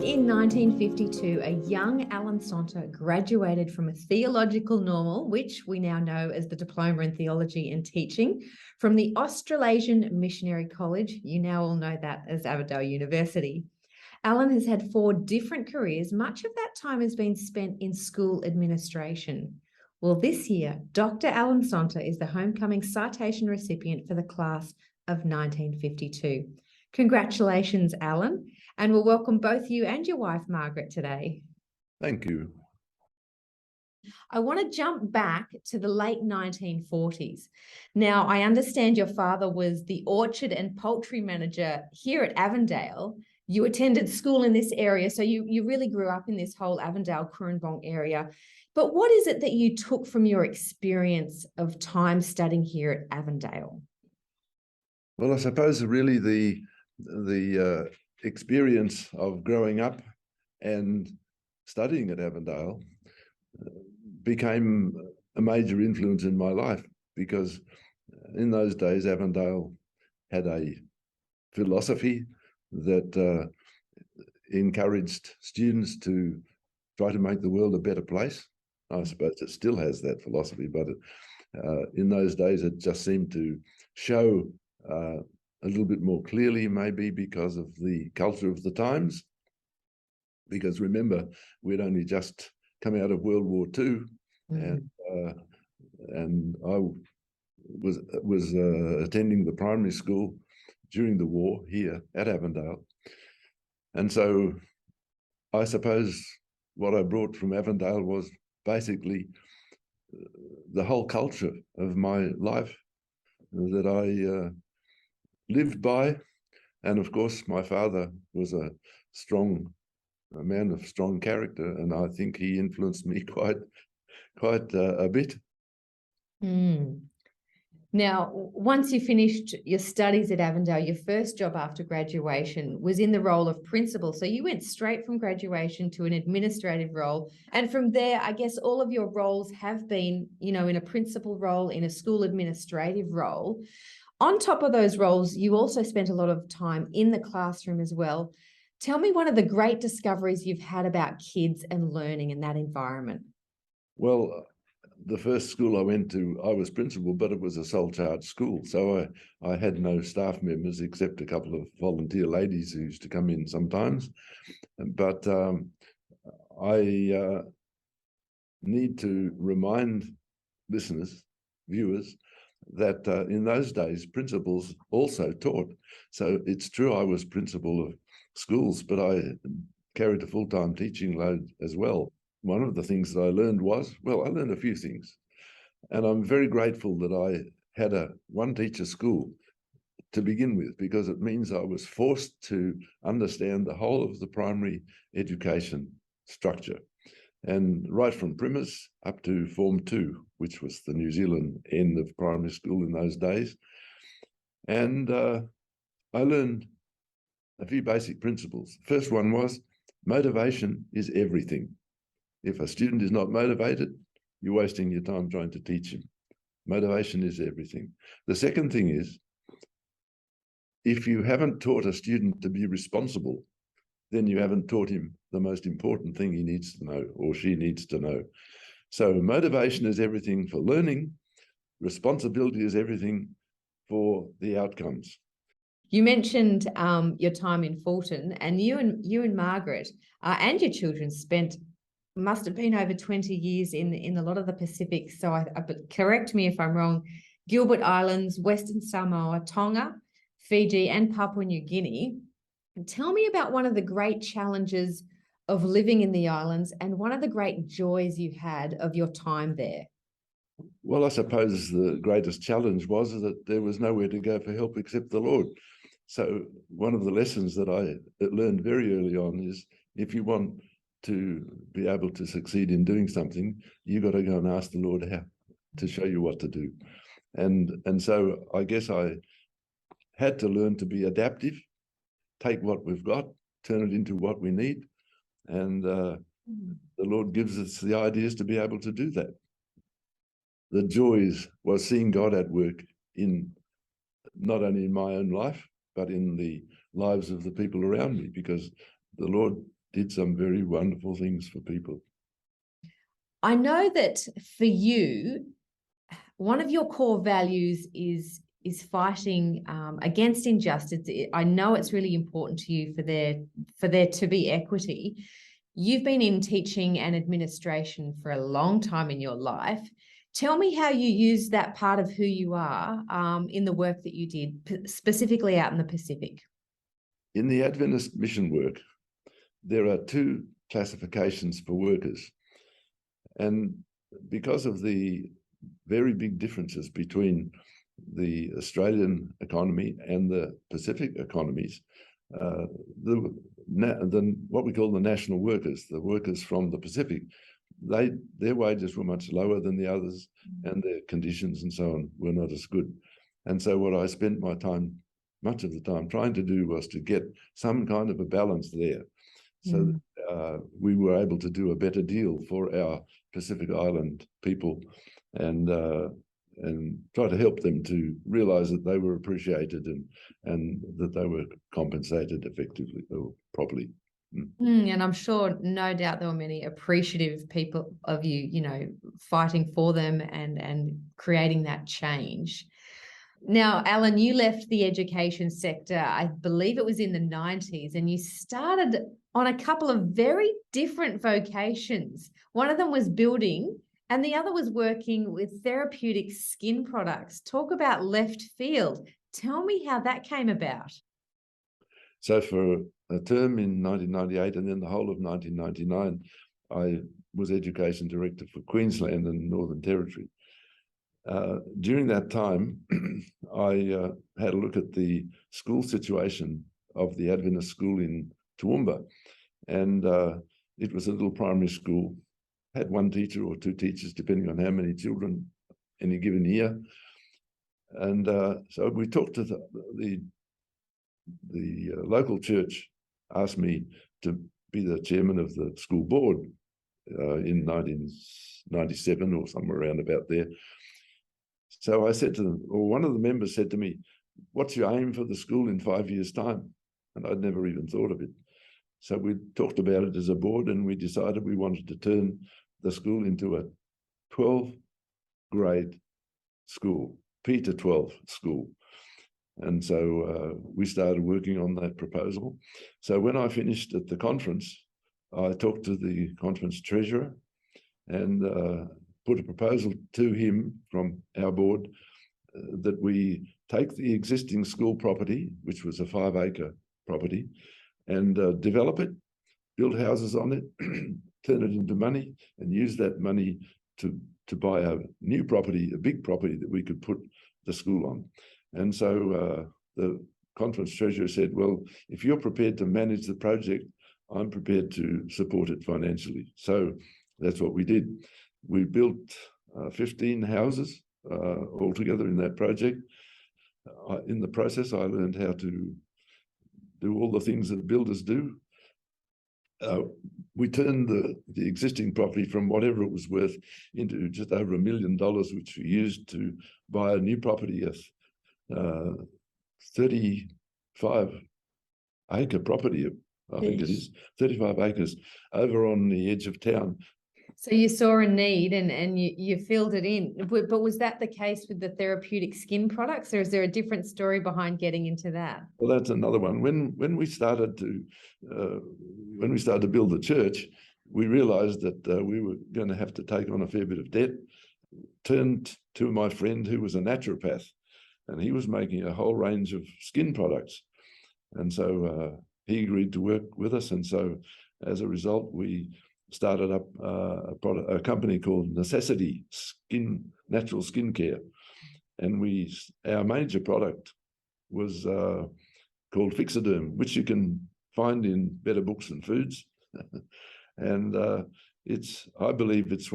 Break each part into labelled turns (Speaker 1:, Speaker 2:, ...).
Speaker 1: In 1952, a young Allen Sonter graduated from a theological normal, which we now know as the Diploma in Theology and Teaching, from the Australasian Missionary College. You now all know that as Avondale University. Allen has had 4 different careers. Much of that time has been spent in school administration. Well, this year, Dr. Allen Sonter is the homecoming citation recipient for the class of 1952. Congratulations, Allen, and we'll welcome both you and your wife, Margaret, today.
Speaker 2: Thank you.
Speaker 1: I want to jump back to the late 1940s. Now, I understand your father was the orchard and poultry manager here at Avondale. You attended school in this area, so you really grew up in this whole Avondale-Currumbong area. But what is it that you took from your experience of time studying here at Avondale?
Speaker 2: Well, I suppose really the experience of growing up and studying at Avondale became a major influence in my life, because in those days Avondale had a philosophy that encouraged students to try to make the world a better place. I suppose it still has that philosophy, but in those days it just seemed to show a little bit more clearly, maybe because of the culture of the times. Because remember, we'd only just come out of World War II, and I was attending the primary school during the war here at Avondale. And so I suppose what I brought from Avondale was basically the whole culture of my life that I lived by. And of course, my father was a man of strong character, and I think he influenced me quite a bit.
Speaker 1: Now, once you finished your studies at Avondale, your first job after graduation was in the role of principal. So you went straight from graduation to an administrative role. And from there, I guess all of your roles have been, in a principal role, in a school administrative role. On top of those roles, you also spent a lot of time in the classroom as well. Tell me one of the great discoveries you've had about kids and learning in that environment.
Speaker 2: Well, the first school I went to, I was principal, but it was a sole charge school. So I had no staff members except a couple of volunteer ladies who used to come in sometimes. But I need to remind listeners, viewers, that in those days, principals also taught. So it's true I was principal of schools, but I carried a full-time teaching load as well. One of the things that I learned was, well, I learned a few things. And I'm very grateful that I had a one-teacher school to begin with, because it means I was forced to understand the whole of the primary education structure. And right from premise up to Form 2, which was the New Zealand end of primary school in those days. And I learned a few basic principles. First one was, motivation is everything. If a student is not motivated, you're wasting your time trying to teach him. Motivation is everything. The second thing is, if you haven't taught a student to be responsible, then you haven't taught him the most important thing he needs to know, or she needs to know. So motivation is everything for learning. Responsibility is everything for the outcomes.
Speaker 1: You mentioned your time in Fulton, and you and Margaret and your children must have been over 20 years in a lot of the Pacific. So but correct me if I'm wrong, Gilbert Islands, Western Samoa, Tonga, Fiji, and Papua New Guinea. And tell me about one of the great challenges of living in the islands and one of the great joys you had of your time there.
Speaker 2: Well, I suppose the greatest challenge was that there was nowhere to go for help except the Lord. So one of the lessons that I learned very early on is, if you want to be able to succeed in doing something, you've got to go and ask the Lord how to show you what to do. And so I guess I had to learn to be adaptive, take what we've got, turn it into what we need. And the Lord gives us the ideas to be able to do that. The joys was seeing God at work in not only in my own life, but in the lives of the people around me, because the Lord did some very wonderful things for people.
Speaker 1: I know that for you, one of your core values is fighting against injustice. I know it's really important to you for there to be equity. You've been in teaching and administration for a long time in your life. Tell me how you use that part of who you are in the work that you did, specifically out in the Pacific.
Speaker 2: In the Adventist mission work, there are two classifications for workers. And because of the very big differences between the Australian economy and the Pacific economies, what we call the national workers, the workers from the Pacific, their wages were much lower than the others, and their conditions and so on were not as good. And so what I spent my time, much of the time, trying to do was to get some kind of a balance there, so that we were able to do a better deal for our Pacific Island people, and try to help them to realize that they were appreciated and that they were compensated effectively or properly.
Speaker 1: And I'm sure, no doubt, there were many appreciative people of you, fighting for them and creating that change. Now, Allen, you left the education sector, I believe it was in the 90s, and you started on a couple of very different vocations. One of them was building, and the other was working with therapeutic skin products. Talk about left field. Tell me how that came about.
Speaker 2: So for a term in 1998 and then the whole of 1999, I was Education Director for Queensland and Northern Territory. During that time, I had a look at the school situation of the Adventist school in Toowoomba, and it was a little primary school, had one teacher or two teachers, depending on how many children any given year. And so we talked to the local church, asked me to be the chairman of the school board in 1997 or somewhere around about there. So I said to them, or one of the members said to me, "What's your aim for the school in 5 years' time?" And I'd never even thought of it. So we talked about it as a board, and we decided we wanted to turn the school into a 12-grade school, P to 12 school. And so we started working on that proposal. So when I finished at the conference, I talked to the conference treasurer and put a proposal to him from our board that we take the existing school property, which was a 5-acre property, and develop it, build houses on it, turn it into money, and use that money to buy a new property, a big property that we could put the school on. And so the conference treasurer said, "Well, if you're prepared to manage the project, I'm prepared to support it financially." So that's what we did. We built 15 houses altogether in that project. In the process, I learned how to do all the things that builders do. We turned the existing property from whatever it was worth into just over $1 million, which we used to buy a new property, a 35-acre property, I think it is, 35 acres over on the edge of town.
Speaker 1: So you saw a need and you filled it in. But was that the case with the therapeutic skin products, or is there a different story behind getting into that?
Speaker 2: Well, that's another one. When we started to build the church, we realized that we were going to have to take on a fair bit of debt. Turned to my friend who was a naturopath, and he was making a whole range of skin products. And so he agreed to work with us. And so as a result, we started up a company called Necessity Natural Skincare. And our major product was called Fixaderm, which you can find in Better Books and Foods. And I believe it's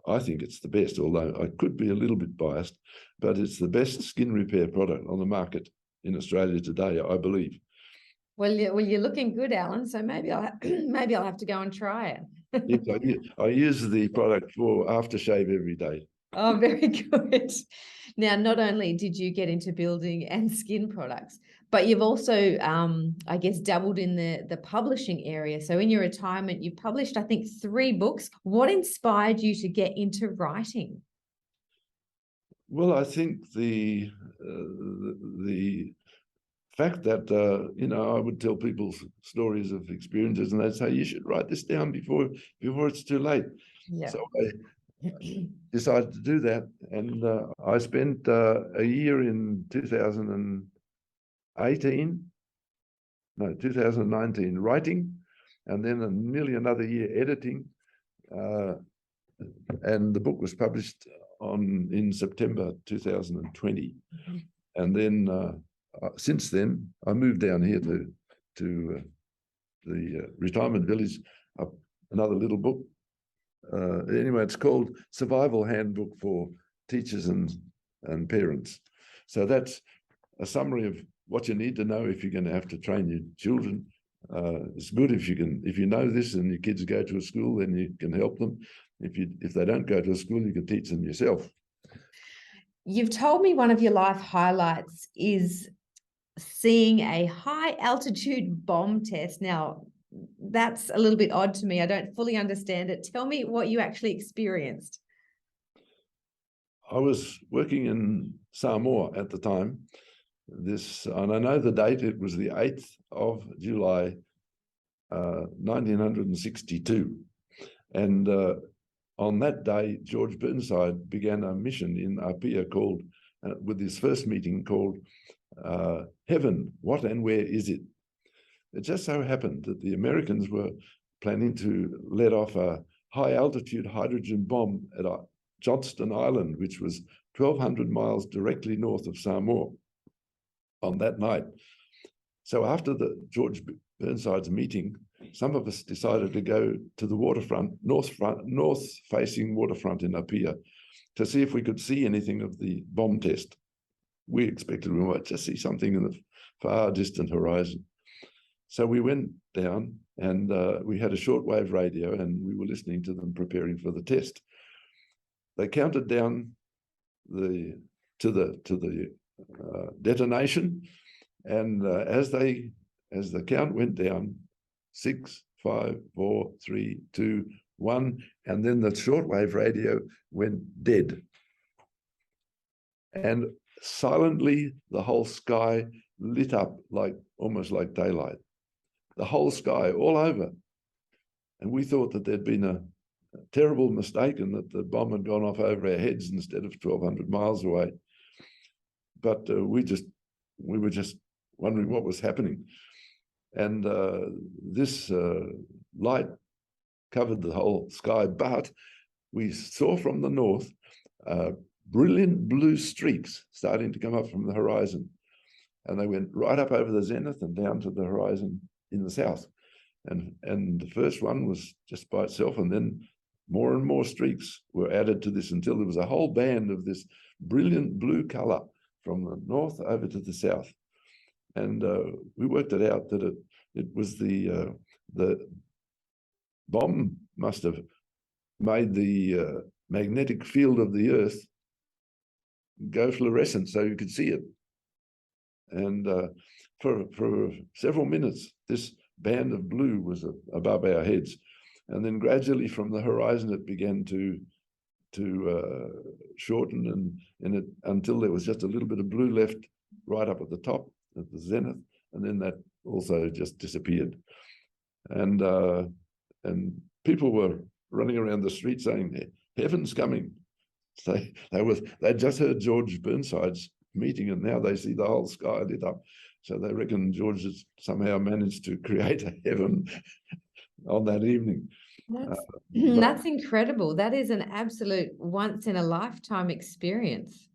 Speaker 2: I think it's the best, although I could be a little bit biased, but it's the best skin repair product on the market in Australia today, I believe.
Speaker 1: Well, you're looking good, Allen. So maybe I'll have to go and try it.
Speaker 2: Yes, I use the product for aftershave every day.
Speaker 1: Oh, very good. Now, not only did you get into building and skin products, but you've also, I guess, dabbled in the publishing area. So in your retirement, you published, I think, 3 books. What inspired you to get into writing?
Speaker 2: Well, I think the fact that I would tell people stories of experiences, and they'd say, "You should write this down before it's too late."
Speaker 1: Yeah.
Speaker 2: So I decided to do that, and I spent a year in 2019 writing, and then nearly another year editing, and the book was published in September 2020.
Speaker 1: Mhm.
Speaker 2: And then since then, I moved down here to the retirement village, another little book. Anyway, it's called Survival Handbook for Teachers and Parents. So that's a summary of what you need to know if you're going to have to train your children. It's good if you know this and your kids go to a school, then you can help them. If they don't go to a school, you can teach them yourself.
Speaker 1: You've told me one of your life highlights is seeing a high altitude bomb test. Now, that's a little bit odd to me. I don't fully understand it. Tell me what you actually experienced.
Speaker 2: I was working in Samoa at the time. And I know the date, it was the 8th of July, 1962. And on that day, George Burnside began a mission in Apia called, with his first meeting called Heaven, What and Where Is It? It just so happened that the Americans were planning to let off a high altitude hydrogen bomb at Johnston Island, which was 1,200 miles directly north of Samoa on that night. So after the George Burnside's meeting, some of us decided to go to the waterfront, north-facing waterfront in Apia, to see if we could see anything of the bomb test. We expected we might just see something in the far distant horizon. So we went down, and we had a shortwave radio, and we were listening to them preparing for the test. They counted down to the detonation, and as the count went down, 6, 5, 4, 3, 2, 1, and then the shortwave radio went dead. And silently, the whole sky lit up almost like daylight. The whole sky, all over. And we thought that there'd been a terrible mistake and that the bomb had gone off over our heads instead of 1,200 miles away. But we were just wondering what was happening. And this light covered the whole sky, but we saw from the north brilliant blue streaks starting to come up from the horizon. And they went right up over the zenith and down to the horizon in the south. And the first one was just by itself, and then more and more streaks were added to this until there was a whole band of this brilliant blue color from the north over to the south. And we worked it out that it was the bomb must have made the magnetic field of the Earth go fluorescent so you could see it. And for several minutes, this band of blue was above our heads. And then gradually from the horizon, it began to shorten until there was just a little bit of blue left right up at the top, at the zenith. And then that also just disappeared. And people were running around the street saying, "Heaven's coming." So they'd just heard George Burnside's meeting, and now they see the whole sky lit up. So they reckon George has somehow managed to create a heaven on that evening.
Speaker 1: That's incredible. That is an absolute once-in-a-lifetime experience.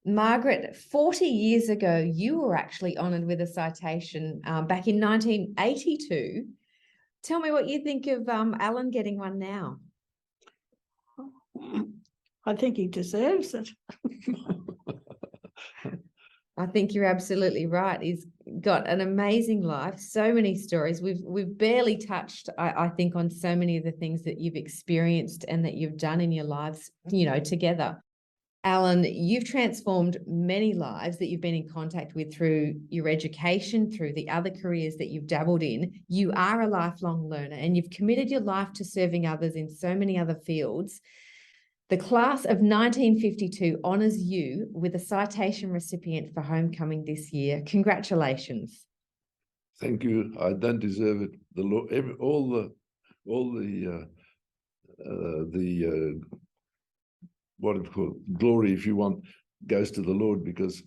Speaker 1: Margaret, 40 years ago, you were actually honoured with a citation back in 1982. Tell me what you think of Allen getting one now.
Speaker 3: I think he deserves it.
Speaker 1: I think you're absolutely right. He's got an amazing life, so many stories. We've barely touched, I think, on so many of the things that you've experienced and that you've done in your lives, together. Allen, you've transformed many lives that you've been in contact with through your education, through the other careers that you've dabbled in. You are a lifelong learner and you've committed your life to serving others in so many other fields. The class of 1952 honours you with a citation recipient for homecoming this year. Congratulations.
Speaker 2: Thank you. I don't deserve it. The Lord, what it's called, glory, if you want, goes to the Lord, because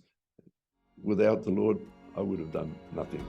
Speaker 2: without the Lord, I would have done nothing.